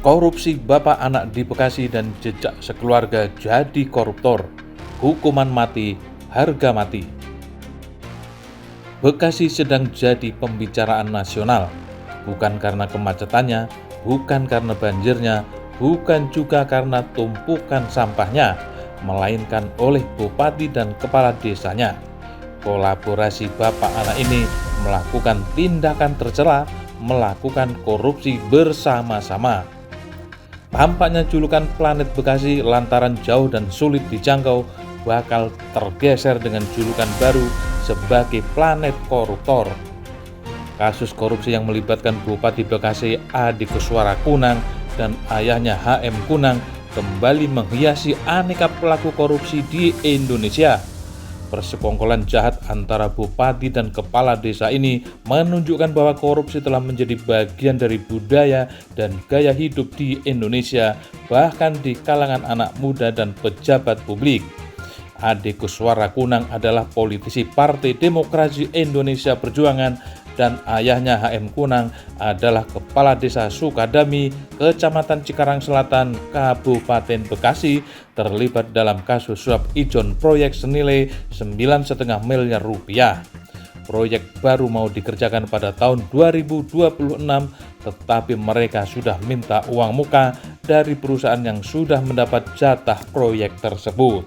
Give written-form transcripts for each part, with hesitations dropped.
Korupsi bapak anak di Bekasi dan jejak sekeluarga jadi koruptor. Hukuman mati, harga mati. Bekasi sedang jadi pembicaraan nasional, bukan karena kemacetannya, bukan karena banjirnya, bukan juga karena tumpukan sampahnya, melainkan oleh bupati dan kepala desanya. Kolaborasi bapak anak ini melakukan tindakan tercela, melakukan korupsi bersama-sama. Tampaknya julukan planet Bekasi lantaran jauh dan sulit dijangkau bakal tergeser dengan julukan baru sebagai planet koruptor. Kasus korupsi yang melibatkan Bupati Bekasi Adi Kuswara Kunang dan ayahnya HM Kunang kembali menghiasi aneka pelaku korupsi di Indonesia. Persekongkolan jahat antara bupati dan kepala desa ini menunjukkan bahwa korupsi telah menjadi bagian dari budaya dan gaya hidup di Indonesia, bahkan di kalangan anak muda dan pejabat publik. Adi Kuswara Kunang adalah politisi Partai Demokrasi Indonesia Perjuangan dan ayahnya HM Kunang adalah Kepala Desa Sukadami, Kecamatan Cikarang Selatan, Kabupaten Bekasi, terlibat dalam kasus suap ijon proyek senilai 9,5 miliar rupiah. Proyek baru mau dikerjakan pada tahun 2026, tetapi mereka sudah minta uang muka dari perusahaan yang sudah mendapat jatah proyek tersebut.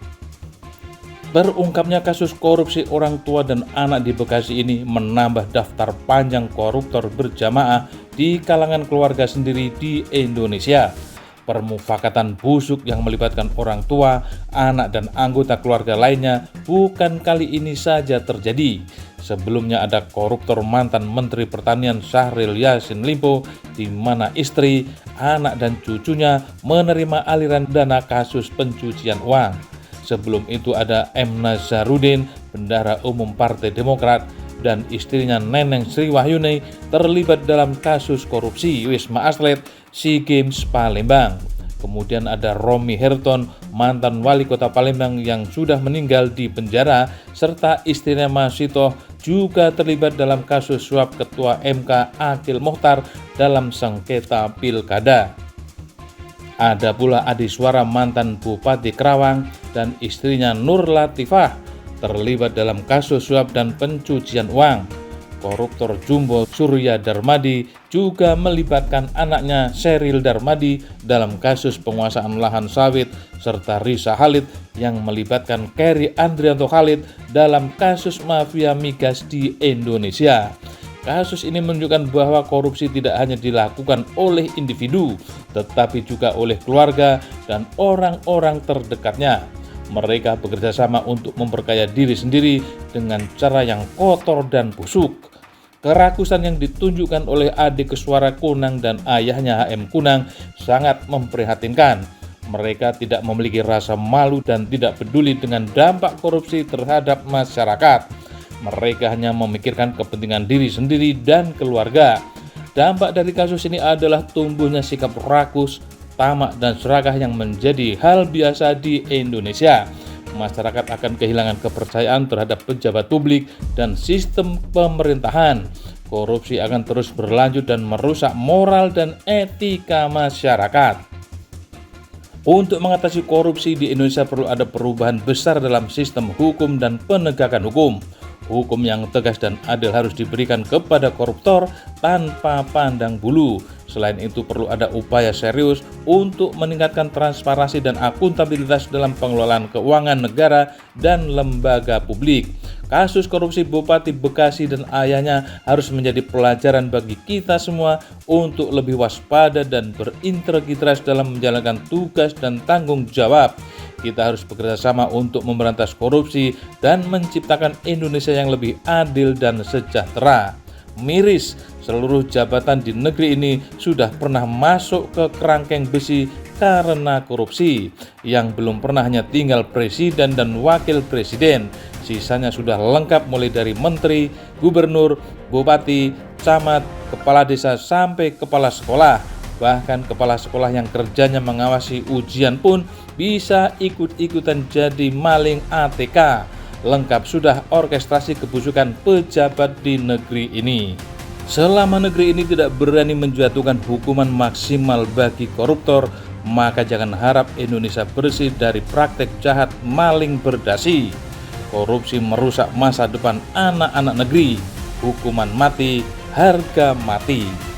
Berungkapnya kasus korupsi orang tua dan anak di Bekasi ini menambah daftar panjang koruptor berjamaah di kalangan keluarga sendiri di Indonesia. Permufakatan busuk yang melibatkan orang tua, anak, dan anggota keluarga lainnya bukan kali ini saja terjadi. Sebelumnya ada koruptor mantan Menteri Pertanian Syahril Yassin Limpo, di mana istri, anak, dan cucunya menerima aliran dana kasus pencucian uang. Sebelum itu ada M. Nazarudin, Bendahara Umum Partai Demokrat, dan istrinya Neneng Sri Wahyuni terlibat dalam kasus korupsi Wisma Atlet SEA Games Palembang. Kemudian ada Romi Herton, mantan wali kota Palembang yang sudah meninggal di penjara, serta istrinya Masito juga terlibat dalam kasus suap Ketua MK Akil Mokhtar dalam sengketa pilkada. Ada pula Adi Swara, mantan Bupati Kerawang, dan istrinya Nur Latifah terlibat dalam kasus suap dan pencucian uang. Koruptor Jumbo Surya Darmadi juga melibatkan anaknya Sheryl Darmadi dalam kasus penguasaan lahan sawit, serta Risa Khalid yang melibatkan Kerry Andrianto Khalid dalam kasus mafia migas di Indonesia. Kasus ini menunjukkan bahwa korupsi tidak hanya dilakukan oleh individu, tetapi juga oleh keluarga dan orang-orang terdekatnya. Mereka bekerja sama untuk memperkaya diri sendiri dengan cara yang kotor dan busuk. Kerakusan yang ditunjukkan oleh Adi Kuswara Kunang dan ayahnya HM Kunang sangat memprihatinkan. Mereka tidak memiliki rasa malu dan tidak peduli dengan dampak korupsi terhadap masyarakat. Mereka hanya memikirkan kepentingan diri sendiri dan keluarga. Dampak dari kasus ini adalah tumbuhnya sikap rakus, tamak, dan serakah yang menjadi hal biasa di Indonesia. Masyarakat akan kehilangan kepercayaan terhadap pejabat publik dan sistem pemerintahan. Korupsi akan terus berlanjut dan merusak moral dan etika masyarakat. Untuk mengatasi korupsi di Indonesia perlu ada perubahan besar dalam sistem hukum dan penegakan hukum. Hukum yang tegas dan adil harus diberikan kepada koruptor tanpa pandang bulu. Selain itu perlu ada upaya serius untuk meningkatkan transparansi dan akuntabilitas dalam pengelolaan keuangan negara dan lembaga publik. Kasus korupsi Bupati Bekasi dan ayahnya harus menjadi pelajaran bagi kita semua untuk lebih waspada dan berintegritas dalam menjalankan tugas dan tanggung jawab. Kita harus bekerja sama untuk memberantas korupsi dan menciptakan Indonesia yang lebih adil dan sejahtera. Miris, seluruh jabatan di negeri ini sudah pernah masuk ke kerangkeng besi karena korupsi. Yang belum pernah hanya tinggal presiden dan wakil presiden. Sisanya sudah lengkap mulai dari menteri, gubernur, bupati, camat, kepala desa sampai kepala sekolah. Bahkan kepala sekolah yang kerjanya mengawasi ujian pun bisa ikut-ikutan jadi maling ATK. Lengkap sudah orkestrasi kebusukan pejabat di negeri ini. Selama negeri ini tidak berani menjatuhkan hukuman maksimal bagi koruptor, maka jangan harap Indonesia bersih dari praktek jahat maling berdasi. Korupsi merusak masa depan anak-anak negeri. Hukuman mati, harga mati.